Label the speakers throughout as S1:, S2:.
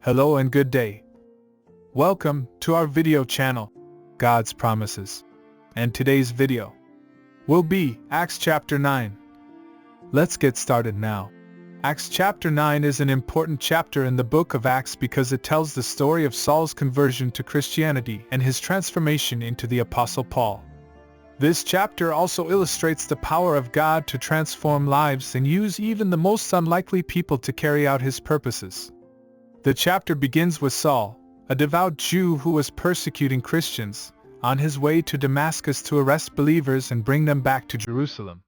S1: Hello and good day. Welcome to our video channel, God's Promises. And today's video will be Acts chapter 9. Let's get started now. Acts chapter 9 is an important chapter in the book of Acts because it tells the story of Saul's conversion to Christianity and his transformation into the Apostle Paul. This chapter also illustrates the power of God to transform lives and use even the most unlikely people to carry out his purposes. The chapter begins with Saul, a devout Jew who was persecuting Christians, on his way to Damascus to arrest believers and bring them back to Jerusalem.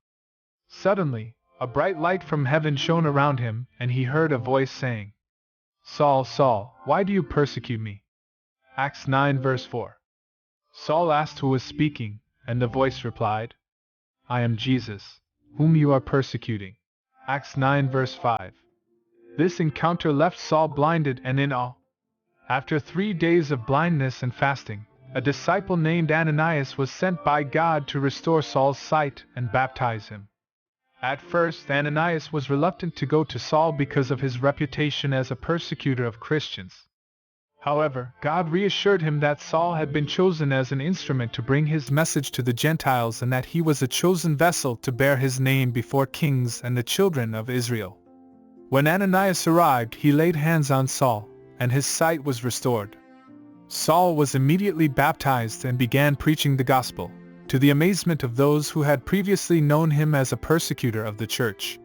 S1: Suddenly, a bright light from heaven shone around him, and he heard a voice saying, "Saul, Saul, why do you persecute me?" Acts 9 verse 4. Saul asked who was speaking, and the voice replied, "I am Jesus, whom you are persecuting." Acts 9 verse 5. This encounter left Saul blinded and in awe. After 3 days of blindness and fasting, a disciple named Ananias was sent by God to restore Saul's sight and baptize him. At first, Ananias was reluctant to go to Saul because of his reputation as a persecutor of Christians. However, God reassured him that Saul had been chosen as an instrument to bring his message to the Gentiles and that he was a chosen vessel to bear his name before kings and the children of Israel. When Ananias arrived, he laid hands on Saul, and his sight was restored. Saul was immediately baptized and began preaching the gospel, to the amazement of those who had previously known him as a persecutor of the church.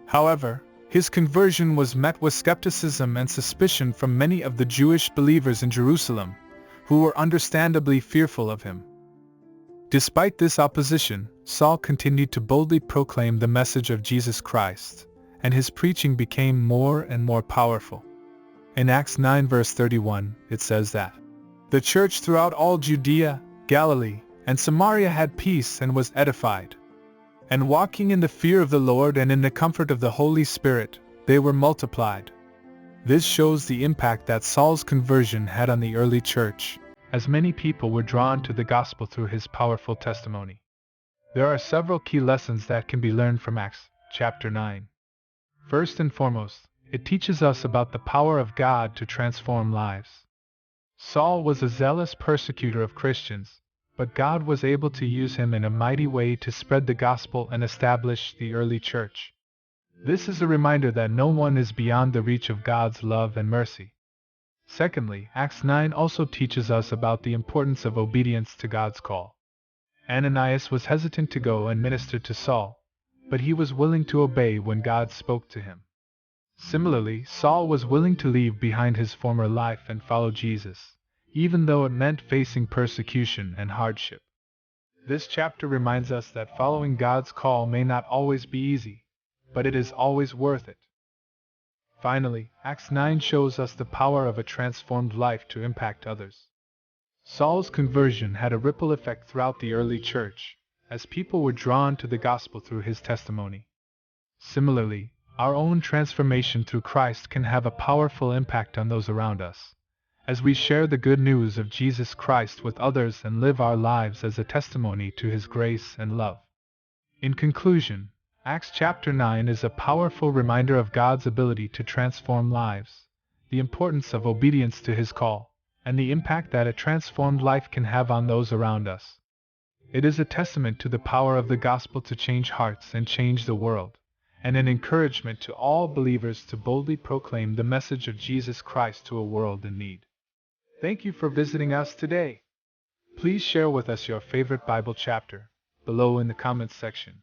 S1: However, his conversion was met with skepticism and suspicion from many of the Jewish believers in Jerusalem, who were understandably fearful of him. Despite this opposition, Saul continued to boldly proclaim the message of Jesus Christ, and his preaching became more and more powerful. In Acts 9 verse 31, it says that the church throughout all Judea, Galilee, and Samaria had peace and was edified. And walking in the fear of the Lord and in the comfort of the Holy Spirit, they were multiplied. This shows the impact that Saul's conversion had on the early church, as many people were drawn to the gospel through his powerful testimony. There are several key lessons that can be learned from Acts chapter 9. First and foremost, it teaches us about the power of God to transform lives. Saul was a zealous persecutor of Christians, but God was able to use him in a mighty way to spread the gospel and establish the early church. This is a reminder that no one is beyond the reach of God's love and mercy. Secondly, Acts 9 also teaches us about the importance of obedience to God's call. Ananias was hesitant to go and minister to Saul, but he was willing to obey when God spoke to him. Similarly, Saul was willing to leave behind his former life and follow Jesus, even though it meant facing persecution and hardship. This chapter reminds us that following God's call may not always be easy, but it is always worth it. Finally, Acts 9 shows us the power of a transformed life to impact others. Saul's conversion had a ripple effect throughout the early church, as people were drawn to the gospel through his testimony. Similarly, our own transformation through Christ can have a powerful impact on those around us, as we share the good news of Jesus Christ with others and live our lives as a testimony to his grace and love. In conclusion, Acts chapter 9 is a powerful reminder of God's ability to transform lives, the importance of obedience to his call, and the impact that a transformed life can have on those around us. It is a testament to the power of the gospel to change hearts and change the world, and an encouragement to all believers to boldly proclaim the message of Jesus Christ to a world in need. Thank you for visiting us today. Please share with us your favorite Bible chapter below in the comments section.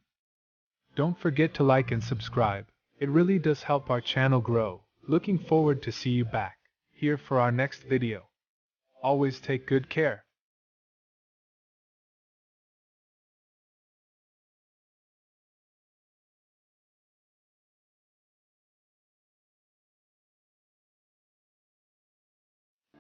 S1: Don't forget to like and subscribe. It really does help our channel grow. Looking forward to see you back here for our next video. Always take good care.